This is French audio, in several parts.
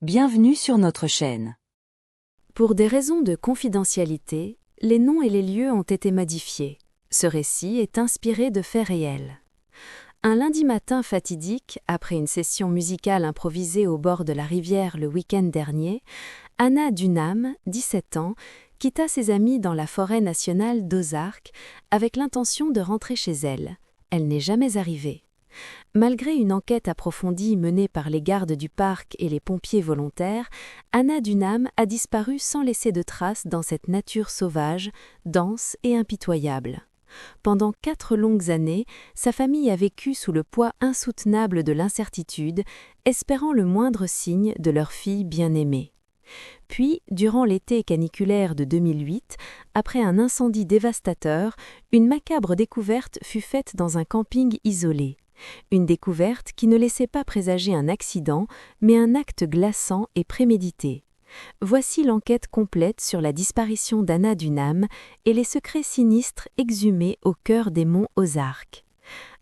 Bienvenue sur notre chaîne. Pour des raisons de confidentialité, les noms et les lieux ont été modifiés. Ce récit est inspiré de faits réels. Un lundi matin fatidique, après une session musicale improvisée au bord de la rivière le week-end dernier, Anna Dunham, 17 ans, quitta ses amis dans la forêt nationale d'Ozark avec l'intention de rentrer chez elle. Elle n'est jamais arrivée. Malgré une enquête approfondie menée par les gardes du parc et les pompiers volontaires, Anna Dunham a disparu sans laisser de traces dans cette nature sauvage, dense et impitoyable. Pendant 4 longues années, sa famille a vécu sous le poids insoutenable de l'incertitude, espérant le moindre signe de leur fille bien-aimée. Puis, durant l'été caniculaire de 2008, après un incendie dévastateur, une macabre découverte fut faite dans un camping isolé. Une découverte qui ne laissait pas présager un accident, mais un acte glaçant et prémédité. Voici l'enquête complète sur la disparition d'Anna Dunham et les secrets sinistres exhumés au cœur des monts Ozark.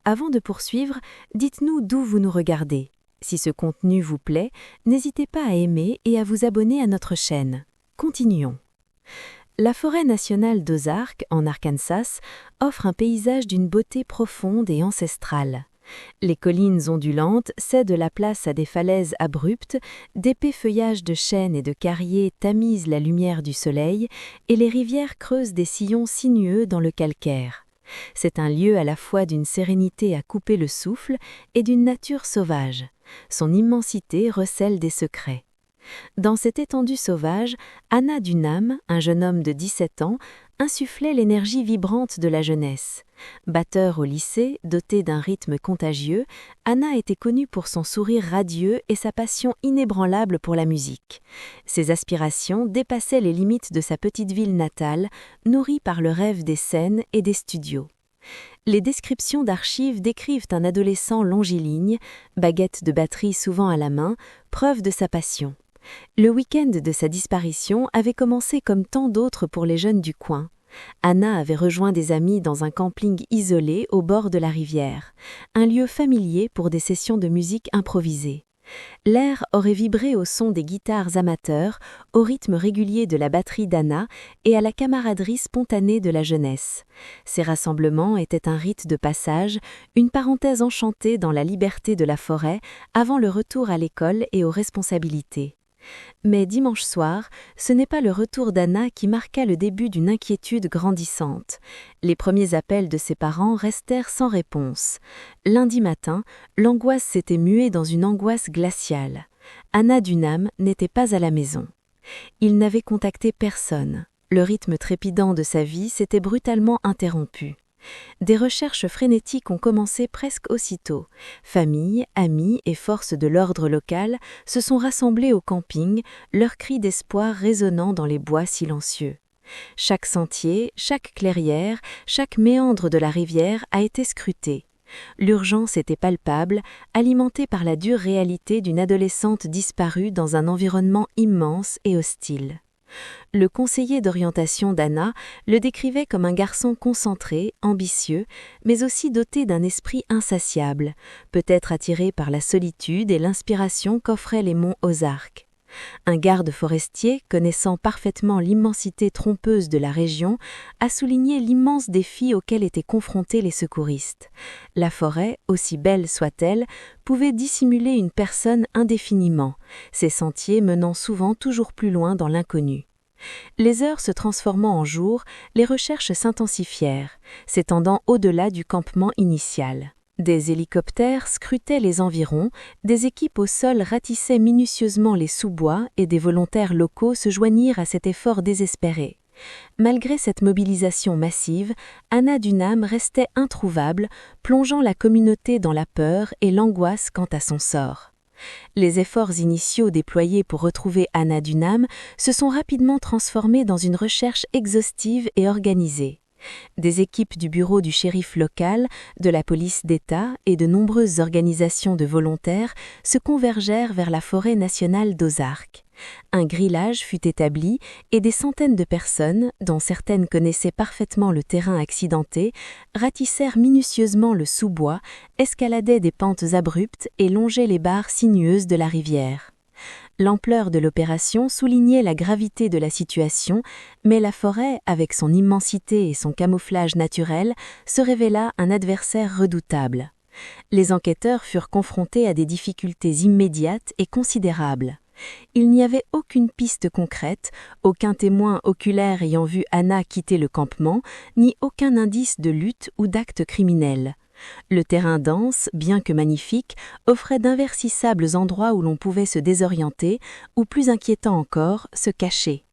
Avant de poursuivre, dites-nous d'où vous nous regardez. Si ce contenu vous plaît, n'hésitez pas à aimer et à vous abonner à notre chaîne. Continuons. La forêt nationale d'Ozark, en Arkansas, offre un paysage d'une beauté profonde et ancestrale. Les collines ondulantes cèdent la place à des falaises abruptes, d'épais feuillages de chênes et de carriers tamisent la lumière du soleil, et les rivières creusent des sillons sinueux dans le calcaire. C'est un lieu à la fois d'une sérénité à couper le souffle et d'une nature sauvage. Son immensité recèle des secrets. Dans cette étendue sauvage, Anna Dunham, un jeune homme de 17 ans, insufflait l'énergie vibrante de la jeunesse. Batteur au lycée, doté d'un rythme contagieux, Anna était connue pour son sourire radieux et sa passion inébranlable pour la musique. Ses aspirations dépassaient les limites de sa petite ville natale, nourrie par le rêve des scènes et des studios. Les descriptions d'archives décrivent un adolescent longiligne, baguette de batterie souvent à la main, preuve de sa passion. Le week-end de sa disparition avait commencé comme tant d'autres pour les jeunes du coin. Anna avait rejoint des amis dans un camping isolé au bord de la rivière, un lieu familier pour des sessions de musique improvisées. L'air aurait vibré au son des guitares amateurs, au rythme régulier de la batterie d'Anna et à la camaraderie spontanée de la jeunesse. Ces rassemblements étaient un rite de passage, une parenthèse enchantée dans la liberté de la forêt avant le retour à l'école et aux responsabilités. Mais dimanche soir, ce n'est pas le retour d'Anna qui marqua le début d'une inquiétude grandissante. Les premiers appels de ses parents restèrent sans réponse. Lundi matin, l'angoisse s'était muée dans une angoisse glaciale. Anna Dunham n'était pas à la maison. Il n'avait contacté personne. Le rythme trépidant de sa vie s'était brutalement interrompu. Des recherches frénétiques ont commencé presque aussitôt. Famille, amis et forces de l'ordre local se sont rassemblés au camping, leurs cris d'espoir résonnant dans les bois silencieux. Chaque sentier, chaque clairière, chaque méandre de la rivière a été scruté. L'urgence était palpable, alimentée par la dure réalité d'une adolescente disparue dans un environnement immense et hostile. Le conseiller d'orientation d'Anna le décrivait comme un garçon concentré, ambitieux, mais aussi doté d'un esprit insatiable, peut-être attiré par la solitude et l'inspiration qu'offraient les monts Ozark. Un garde forestier, connaissant parfaitement l'immensité trompeuse de la région, a souligné l'immense défi auquel étaient confrontés les secouristes. La forêt, aussi belle soit-elle, pouvait dissimuler une personne indéfiniment, ses sentiers menant souvent toujours plus loin dans l'inconnu. Les heures se transformant en jours, les recherches s'intensifièrent, s'étendant au-delà du campement initial. Des hélicoptères scrutaient les environs, des équipes au sol ratissaient minutieusement les sous-bois et des volontaires locaux se joignirent à cet effort désespéré. Malgré cette mobilisation massive, Anna Dunham restait introuvable, plongeant la communauté dans la peur et l'angoisse quant à son sort. Les efforts initiaux déployés pour retrouver Anna Dunham se sont rapidement transformés dans une recherche exhaustive et organisée. Des équipes du bureau du shérif local, de la police d'État et de nombreuses organisations de volontaires se convergèrent vers la forêt nationale d'Ozark. Un grillage fut établi et des centaines de personnes, dont certaines connaissaient parfaitement le terrain accidenté, ratissèrent minutieusement le sous-bois, escaladaient des pentes abruptes et longeaient les barres sinueuses de la rivière. L'ampleur de l'opération soulignait la gravité de la situation, mais la forêt, avec son immensité et son camouflage naturel, se révéla un adversaire redoutable. Les enquêteurs furent confrontés à des difficultés immédiates et considérables. Il n'y avait aucune piste concrète, aucun témoin oculaire ayant vu Anna quitter le campement, ni aucun indice de lutte ou d'acte criminel. Le terrain dense, bien que magnifique, offrait d'inversissables endroits où l'on pouvait se désorienter, ou plus inquiétant encore, se cacher.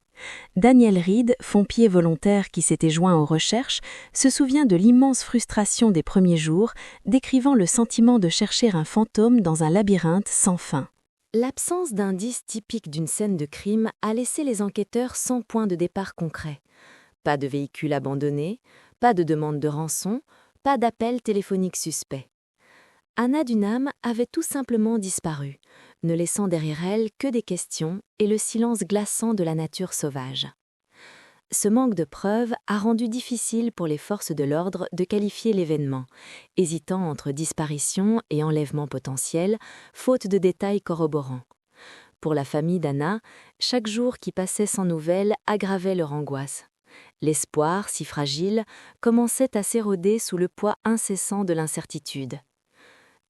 Daniel Reed, pompier volontaire qui s'était joint aux recherches, se souvient de l'immense frustration des premiers jours, décrivant le sentiment de chercher un fantôme dans un labyrinthe sans fin. L'absence d'indices typiques d'une scène de crime a laissé les enquêteurs sans point de départ concret. Pas de véhicule abandonné, pas de demande de rançon, pas d'appel téléphonique suspect. Anna Dunham avait tout simplement disparu, ne laissant derrière elle que des questions et le silence glaçant de la nature sauvage. Ce manque de preuves a rendu difficile pour les forces de l'ordre de qualifier l'événement, hésitant entre disparition et enlèvement potentiel, faute de détails corroborants. Pour la famille d'Anna, chaque jour qui passait sans nouvelles aggravait leur angoisse. L'espoir, si fragile, commençait à s'éroder sous le poids incessant de l'incertitude.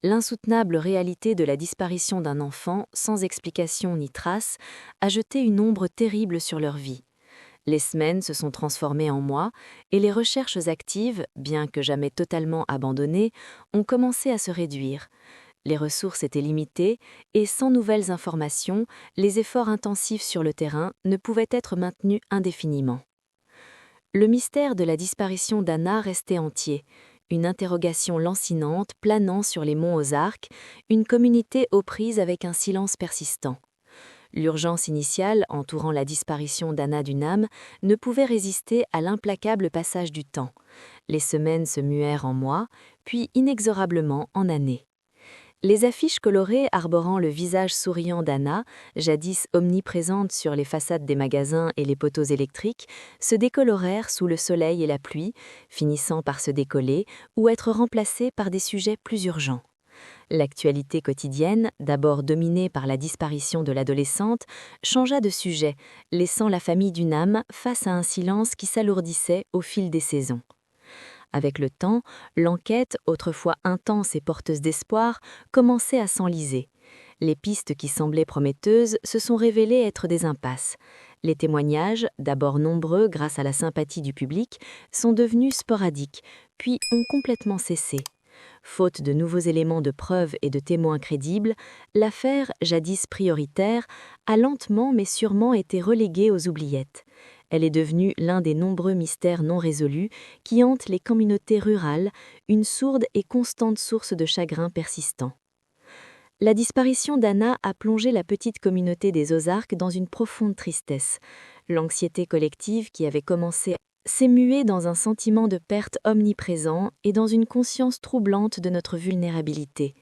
L'insoutenable réalité de la disparition d'un enfant, sans explication ni trace, a jeté une ombre terrible sur leur vie. Les semaines se sont transformées en mois, et les recherches actives, bien que jamais totalement abandonnées, ont commencé à se réduire. Les ressources étaient limitées, et sans nouvelles informations, les efforts intensifs sur le terrain ne pouvaient être maintenus indéfiniment. Le mystère de la disparition d'Anna restait entier, une interrogation lancinante planant sur les monts Ozarks, une communauté aux prises avec un silence persistant. L'urgence initiale entourant la disparition d'Anna Dunham ne pouvait résister à l'implacable passage du temps. Les semaines se muèrent en mois, puis inexorablement en années. Les affiches colorées arborant le visage souriant d'Anna, jadis omniprésentes sur les façades des magasins et les poteaux électriques, se décolorèrent sous le soleil et la pluie, finissant par se décoller ou être remplacées par des sujets plus urgents. L'actualité quotidienne, d'abord dominée par la disparition de l'adolescente, changea de sujet, laissant la famille Dunham face à un silence qui s'alourdissait au fil des saisons. Avec le temps, l'enquête, autrefois intense et porteuse d'espoir, commençait à s'enliser. Les pistes qui semblaient prometteuses se sont révélées être des impasses. Les témoignages, d'abord nombreux grâce à la sympathie du public, sont devenus sporadiques, puis ont complètement cessé. Faute de nouveaux éléments de preuve et de témoins crédibles, l'affaire, jadis prioritaire, a lentement mais sûrement été reléguée aux oubliettes. Elle est devenue l'un des nombreux mystères non résolus qui hantent les communautés rurales, une sourde et constante source de chagrin persistant. La disparition d'Anna a plongé la petite communauté des Ozarks dans une profonde tristesse. L'anxiété collective qui avait commencé s'est muée dans un sentiment de perte omniprésent et dans une conscience troublante de notre vulnérabilité.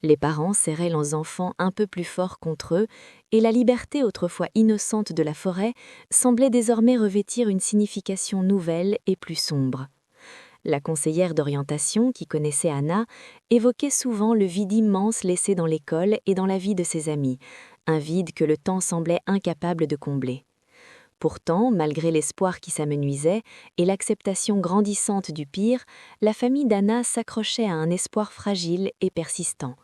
Les parents serraient leurs enfants un peu plus fort contre eux, et la liberté autrefois innocente de la forêt semblait désormais revêtir une signification nouvelle et plus sombre. La conseillère d'orientation, qui connaissait Anna, évoquait souvent le vide immense laissé dans l'école et dans la vie de ses amis, un vide que le temps semblait incapable de combler. Pourtant, malgré l'espoir qui s'amenuisait et l'acceptation grandissante du pire, la famille d'Anna s'accrochait à un espoir fragile et persistant.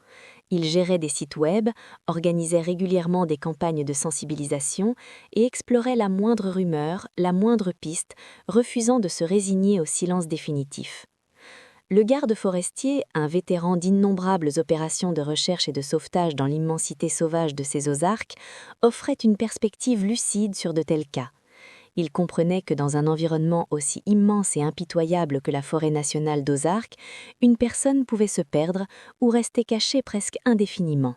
Ils géraient des sites web, organisaient régulièrement des campagnes de sensibilisation et exploraient la moindre rumeur, la moindre piste, refusant de se résigner au silence définitif. Le garde forestier, un vétéran d'innombrables opérations de recherche et de sauvetage dans l'immensité sauvage de ces Ozarks, offrait une perspective lucide sur de tels cas. Il comprenait que dans un environnement aussi immense et impitoyable que la forêt nationale d'Ozarks, une personne pouvait se perdre ou rester cachée presque indéfiniment.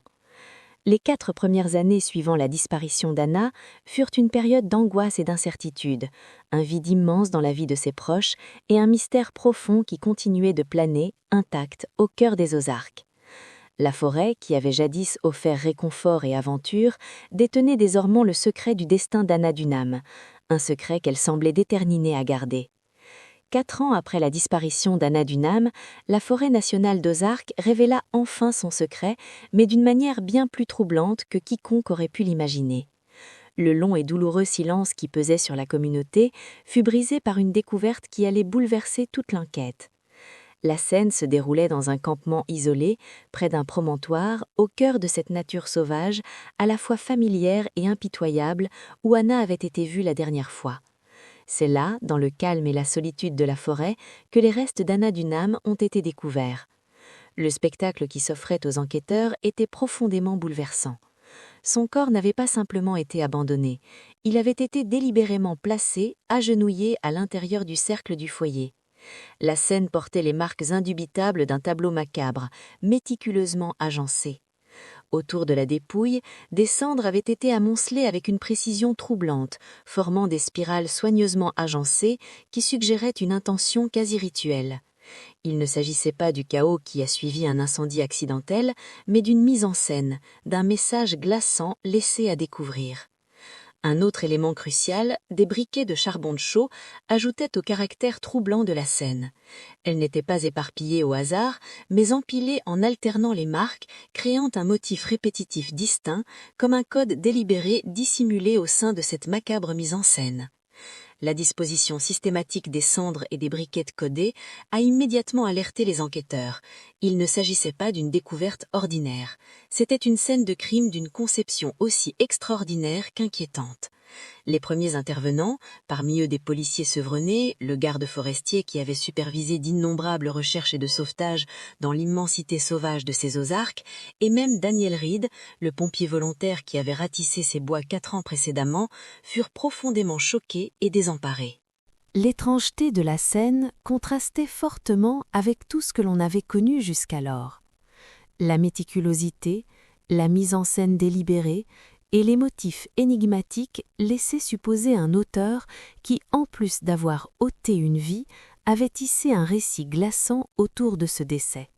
Les 4 premières années suivant la disparition d'Anna furent une période d'angoisse et d'incertitude, un vide immense dans la vie de ses proches et un mystère profond qui continuait de planer, intact, au cœur des Ozarks. La forêt, qui avait jadis offert réconfort et aventure, détenait désormais le secret du destin d'Anna Dunham, un secret qu'elle semblait déterminée à garder. 4 ans après la disparition d'Anna Dunham, la forêt nationale d'Ozark révéla enfin son secret, mais d'une manière bien plus troublante que quiconque aurait pu l'imaginer. Le long et douloureux silence qui pesait sur la communauté fut brisé par une découverte qui allait bouleverser toute l'enquête. La scène se déroulait dans un campement isolé, près d'un promontoire, au cœur de cette nature sauvage, à la fois familière et impitoyable, où Anna avait été vue la dernière fois. C'est là, dans le calme et la solitude de la forêt, que les restes d'Anna Dunham ont été découverts. Le spectacle qui s'offrait aux enquêteurs était profondément bouleversant. Son corps n'avait pas simplement été abandonné, il avait été délibérément placé, agenouillé à l'intérieur du cercle du foyer. La scène portait les marques indubitables d'un tableau macabre, méticuleusement agencé. Autour de la dépouille, des cendres avaient été amoncelées avec une précision troublante, formant des spirales soigneusement agencées qui suggéraient une intention quasi rituelle. Il ne s'agissait pas du chaos qui a suivi un incendie accidentel, mais d'une mise en scène, d'un message glaçant laissé à découvrir. Un autre élément crucial, des briquets de charbon de chaux, ajoutaient au caractère troublant de la scène. Elles n'étaient pas éparpillées au hasard, mais empilées en alternant les marques, créant un motif répétitif distinct, comme un code délibéré dissimulé au sein de cette macabre mise en scène. La disposition systématique des cendres et des briquettes codées a immédiatement alerté les enquêteurs. Il ne s'agissait pas d'une découverte ordinaire. C'était une scène de crime d'une conception aussi extraordinaire qu'inquiétante. Les premiers intervenants, parmi eux des policiers chevronnés, le garde forestier qui avait supervisé d'innombrables recherches et de sauvetage dans l'immensité sauvage de ces Ozarks, et même Daniel Reed, le pompier volontaire qui avait ratissé ces bois 4 ans précédemment, furent profondément choqués et désemparés. L'étrangeté de la scène contrastait fortement avec tout ce que l'on avait connu jusqu'alors. La méticulosité, la mise en scène délibérée, et les motifs énigmatiques laissaient supposer un auteur qui, en plus d'avoir ôté une vie, avait tissé un récit glaçant autour de ce décès.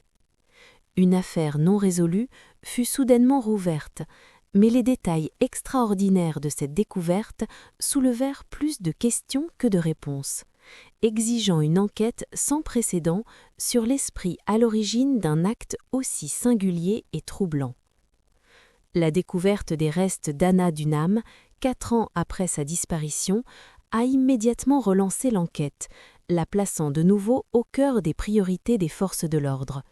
Une affaire non résolue fut soudainement rouverte, mais les détails extraordinaires de cette découverte soulevèrent plus de questions que de réponses, exigeant une enquête sans précédent sur l'esprit à l'origine d'un acte aussi singulier et troublant. La découverte des restes d'Anna Dunham, 4 ans après sa disparition, a immédiatement relancé l'enquête, la plaçant de nouveau au cœur des priorités des forces de l'ordre.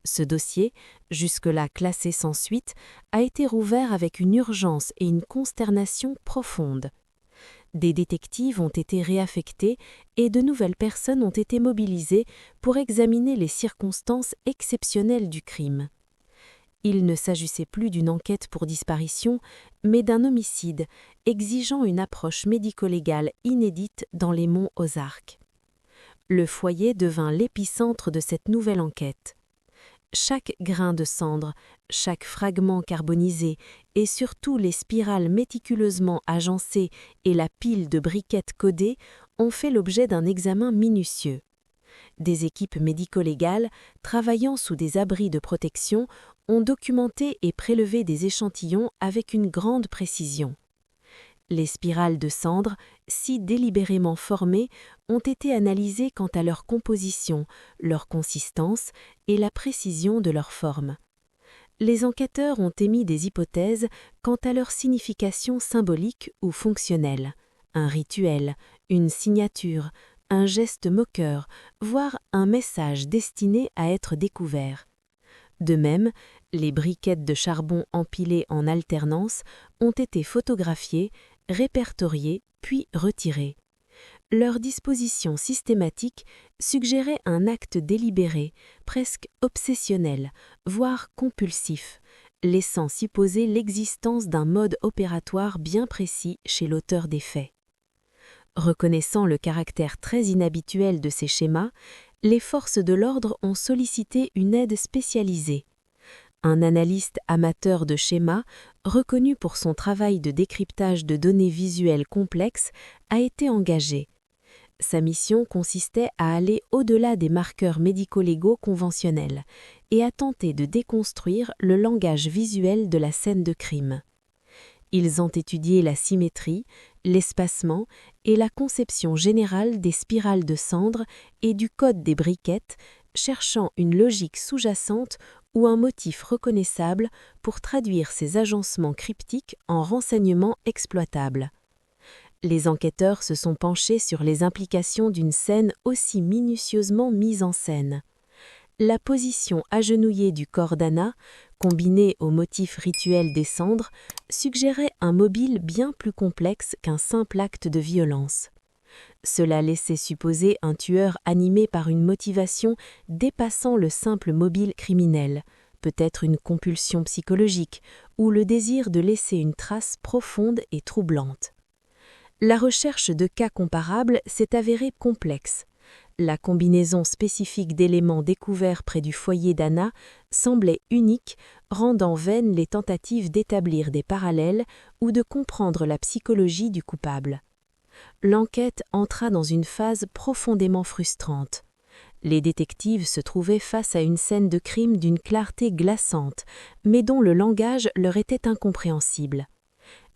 Ce dossier, jusque-là classé sans suite, a été rouvert avec une urgence et une consternation profonde. Des détectives ont été réaffectés et de nouvelles personnes ont été mobilisées pour examiner les circonstances exceptionnelles du crime. Il ne s'agissait plus d'une enquête pour disparition, mais d'un homicide, exigeant une approche médico-légale inédite dans les monts Ozarks. Le foyer devint l'épicentre de cette nouvelle enquête. Chaque grain de cendre, chaque fragment carbonisé et surtout les spirales méticuleusement agencées et la pile de briquettes codées ont fait l'objet d'un examen minutieux. Des équipes médico-légales, travaillant sous des abris de protection, ont documenté et prélevé des échantillons avec une grande précision. Les spirales de cendres, si délibérément formées, ont été analysées quant à leur composition, leur consistance et la précision de leur forme. Les enquêteurs ont émis des hypothèses quant à leur signification symbolique ou fonctionnelle, un rituel, une signature, un geste moqueur, voire un message destiné à être découvert. De même, les briquettes de charbon empilées en alternance ont été photographiées, répertoriées puis retirées. Leur disposition systématique suggérait un acte délibéré, presque obsessionnel, voire compulsif, laissant supposer l'existence d'un mode opératoire bien précis chez l'auteur des faits. Reconnaissant le caractère très inhabituel de ces schémas, les forces de l'ordre ont sollicité une aide spécialisée. Un analyste amateur de schémas, reconnu pour son travail de décryptage de données visuelles complexes, a été engagé. Sa mission consistait à aller au-delà des marqueurs médico-légaux conventionnels et à tenter de déconstruire le langage visuel de la scène de crime. Ils ont étudié la symétrie, l'espacement et la conception générale des spirales de cendres et du code des briquettes, cherchant une logique sous-jacente ou un motif reconnaissable pour traduire ces agencements cryptiques en renseignements exploitables. Les enquêteurs se sont penchés sur les implications d'une scène aussi minutieusement mise en scène. La position agenouillée du corps d'Anna, combinée au motif rituel des cendres, suggérait un mobile bien plus complexe qu'un simple acte de violence. Cela laissait supposer un tueur animé par une motivation dépassant le simple mobile criminel, peut-être une compulsion psychologique ou le désir de laisser une trace profonde et troublante. La recherche de cas comparables s'est avérée complexe. La combinaison spécifique d'éléments découverts près du foyer d'Anna semblait unique, rendant vaines les tentatives d'établir des parallèles ou de comprendre la psychologie du coupable. L'enquête entra dans une phase profondément frustrante. Les détectives se trouvaient face à une scène de crime d'une clarté glaçante, mais dont le langage leur était incompréhensible.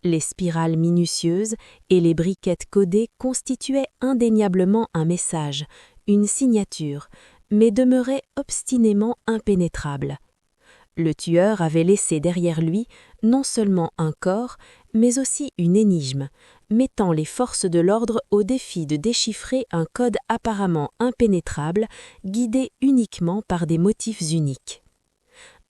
Les spirales minutieuses et les briquettes codées constituaient indéniablement un message, une signature, mais demeuraient obstinément impénétrables. Le tueur avait laissé derrière lui non seulement un corps, mais aussi une énigme, mettant les forces de l'ordre au défi de déchiffrer un code apparemment impénétrable, guidé uniquement par des motifs uniques.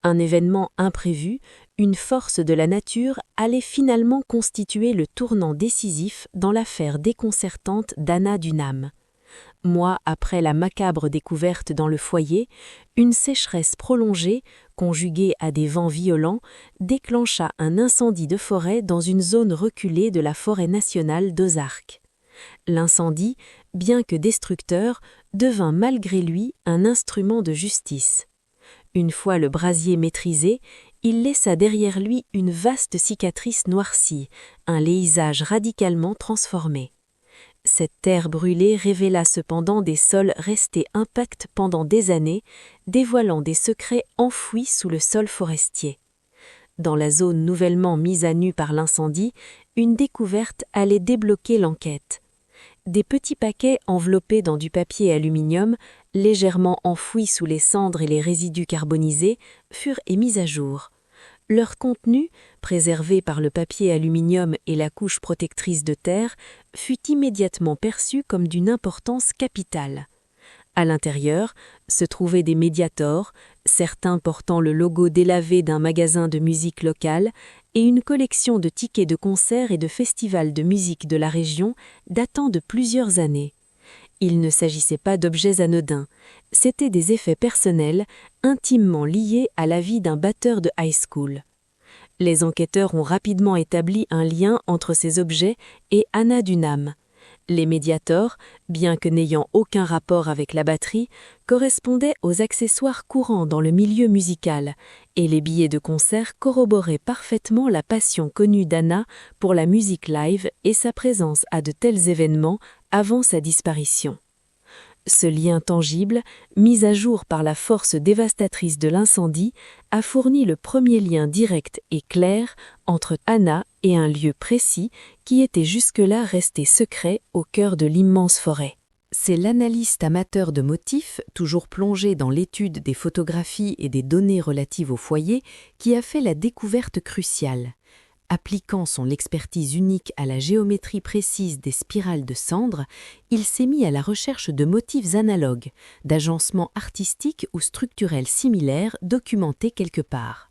Un événement imprévu, une force de la nature, allait finalement constituer le tournant décisif dans l'affaire déconcertante d'Anna Dunham. Mois après la macabre découverte dans le foyer, une sécheresse prolongée, conjuguée à des vents violents, déclencha un incendie de forêt dans une zone reculée de la forêt nationale d'Ozark. L'incendie, bien que destructeur, devint malgré lui un instrument de justice. Une fois le brasier maîtrisé, il laissa derrière lui une vaste cicatrice noircie, un paysage radicalement transformé. Cette terre brûlée révéla cependant des sols restés intacts pendant des années, dévoilant des secrets enfouis sous le sol forestier. Dans la zone nouvellement mise à nu par l'incendie, une découverte allait débloquer l'enquête. Des petits paquets enveloppés dans du papier aluminium, légèrement enfouis sous les cendres et les résidus carbonisés, furent mis à jour. Leur contenu, préservé par le papier aluminium et la couche protectrice de terre, fut immédiatement perçu comme d'une importance capitale. À l'intérieur se trouvaient des médiators, certains portant le logo délavé d'un magasin de musique locale, et une collection de tickets de concerts et de festivals de musique de la région datant de plusieurs années. Il ne s'agissait pas d'objets anodins, c'étaient des effets personnels intimement liés à la vie d'un batteur de high school. Les enquêteurs ont rapidement établi un lien entre ces objets et Anna Dunham. Les médiators, bien que n'ayant aucun rapport avec la batterie, correspondaient aux accessoires courants dans le milieu musical, et les billets de concert corroboraient parfaitement la passion connue d'Anna pour la musique live et sa présence à de tels événements avant sa disparition. Ce lien tangible, mis à jour par la force dévastatrice de l'incendie, a fourni le premier lien direct et clair entre Anna et un lieu précis qui était jusque-là resté secret au cœur de l'immense forêt. C'est l'analyste amateur de motifs, toujours plongé dans l'étude des photographies et des données relatives au foyer, qui a fait la découverte cruciale. Appliquant son expertise unique à la géométrie précise des spirales de cendres, il s'est mis à la recherche de motifs analogues, d'agencements artistiques ou structurels similaires documentés quelque part.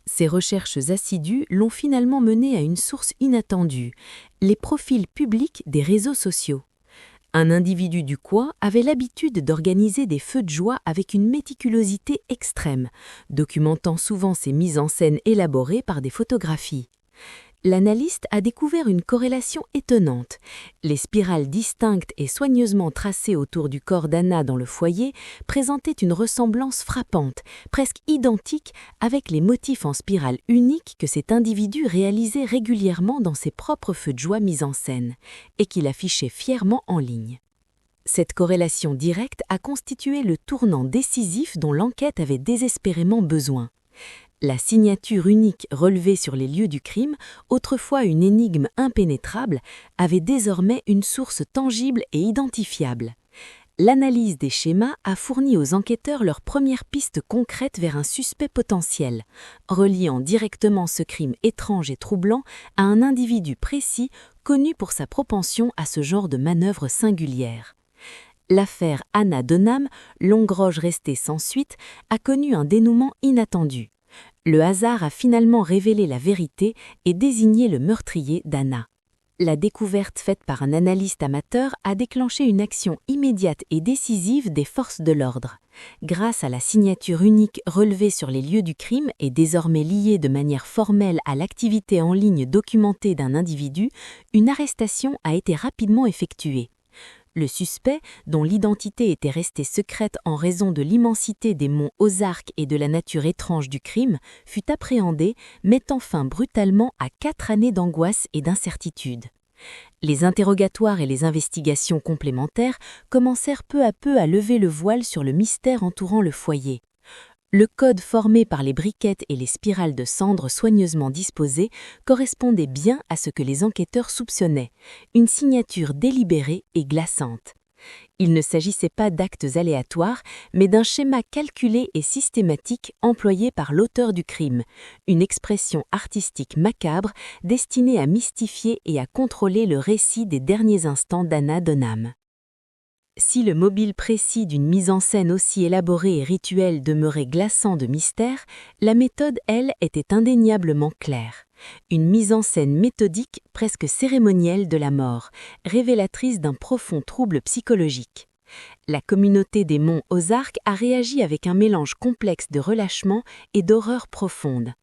Ces recherches assidues l'ont finalement mené à une source inattendue, les profils publics des réseaux sociaux. Un individu du coin avait l'habitude d'organiser des feux de joie avec une méticulosité extrême, documentant souvent ses mises en scène élaborées par des photographies. L'analyste a découvert une corrélation étonnante. Les spirales distinctes et soigneusement tracées autour du corps d'Anna dans le foyer présentaient une ressemblance frappante, presque identique avec les motifs en spirale unique que cet individu réalisait régulièrement dans ses propres feux de joie mis en scène, et qu'il affichait fièrement en ligne. Cette corrélation directe a constitué le tournant décisif dont l'enquête avait désespérément besoin. La signature unique relevée sur les lieux du crime, autrefois une énigme impénétrable, avait désormais une source tangible et identifiable. L'analyse des schémas a fourni aux enquêteurs leurs premières pistes concrètes vers un suspect potentiel, reliant directement ce crime étrange et troublant à un individu précis connu pour sa propension à ce genre de manœuvres singulières. L'affaire Anna Denham, longue roge restée sans suite, a connu un dénouement inattendu. Le hasard a finalement révélé la vérité et désigné le meurtrier d'Anna. La découverte faite par un analyste amateur a déclenché une action immédiate et décisive des forces de l'ordre. Grâce à la signature unique relevée sur les lieux du crime et désormais liée de manière formelle à l'activité en ligne documentée d'un individu, une arrestation a été rapidement effectuée. Le suspect, dont l'identité était restée secrète en raison de l'immensité des monts Ozarks et de la nature étrange du crime, fut appréhendé, mettant fin brutalement à 4 années d'angoisse et d'incertitude. Les interrogatoires et les investigations complémentaires commencèrent peu à peu à lever le voile sur le mystère entourant le foyer. Le code formé par les briquettes et les spirales de cendres soigneusement disposées correspondait bien à ce que les enquêteurs soupçonnaient, une signature délibérée et glaçante. Il ne s'agissait pas d'actes aléatoires, mais d'un schéma calculé et systématique employé par l'auteur du crime, une expression artistique macabre destinée à mystifier et à contrôler le récit des derniers instants d'Anna Denham. Si le mobile précis d'une mise en scène aussi élaborée et rituelle demeurait glaçant de mystère, la méthode, elle, était indéniablement claire. Une mise en scène méthodique, presque cérémonielle de la mort, révélatrice d'un profond trouble psychologique. La communauté des monts Ozarks a réagi avec un mélange complexe de relâchement et d'horreur profonde.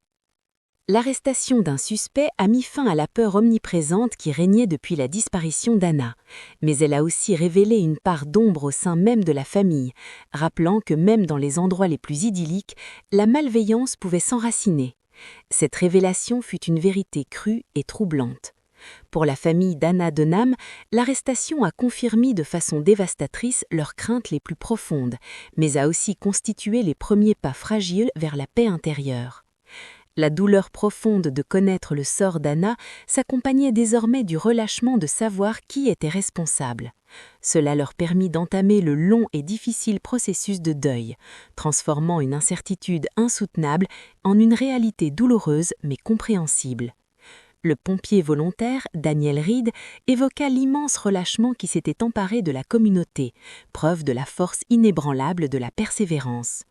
L'arrestation d'un suspect a mis fin à la peur omniprésente qui régnait depuis la disparition d'Anna, mais elle a aussi révélé une part d'ombre au sein même de la famille, rappelant que même dans les endroits les plus idylliques, la malveillance pouvait s'enraciner. Cette révélation fut une vérité crue et troublante. Pour la famille d'Anna Denham, l'arrestation a confirmé de façon dévastatrice leurs craintes les plus profondes, mais a aussi constitué les premiers pas fragiles vers la paix intérieure. La douleur profonde de connaître le sort d'Anna s'accompagnait désormais du relâchement de savoir qui était responsable. Cela leur permit d'entamer le long et difficile processus de deuil, transformant une incertitude insoutenable en une réalité douloureuse mais compréhensible. Le pompier volontaire, Daniel Reed, évoqua l'immense relâchement qui s'était emparé de la communauté, preuve de la force inébranlable de la persévérance.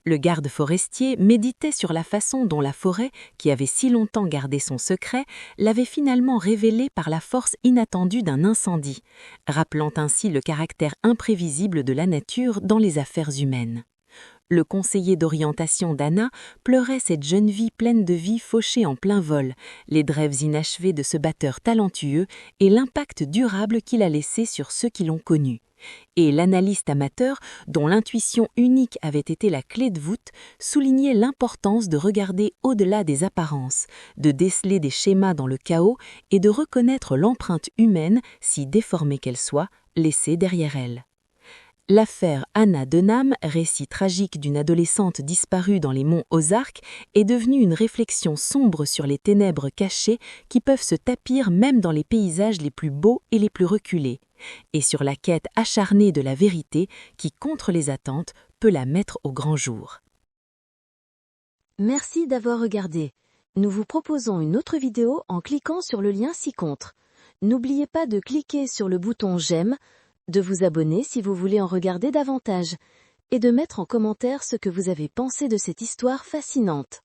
Le garde forestier méditait sur la façon dont la forêt, qui avait si longtemps gardé son secret, l'avait finalement révélé par la force inattendue d'un incendie, rappelant ainsi le caractère imprévisible de la nature dans les affaires humaines. Le conseiller d'orientation d'Anna pleurait cette jeune vie pleine de vie fauchée en plein vol, les rêves inachevés de ce batteur talentueux et l'impact durable qu'il a laissé sur ceux qui l'ont connu. Et l'analyste amateur, dont l'intuition unique avait été la clé de voûte, soulignait l'importance de regarder au-delà des apparences, de déceler des schémas dans le chaos et de reconnaître l'empreinte humaine, si déformée qu'elle soit, laissée derrière elle. L'affaire Anna Denham, récit tragique d'une adolescente disparue dans les monts Ozarks, est devenue une réflexion sombre sur les ténèbres cachées qui peuvent se tapir même dans les paysages les plus beaux et les plus reculés, et sur la quête acharnée de la vérité qui, contre les attentes, peut la mettre au grand jour. Merci d'avoir regardé. Nous vous proposons une autre vidéo en cliquant sur le lien ci-contre. N'oubliez pas de cliquer sur le bouton j'aime, de vous abonner si vous voulez en regarder davantage, et de mettre en commentaire ce que vous avez pensé de cette histoire fascinante.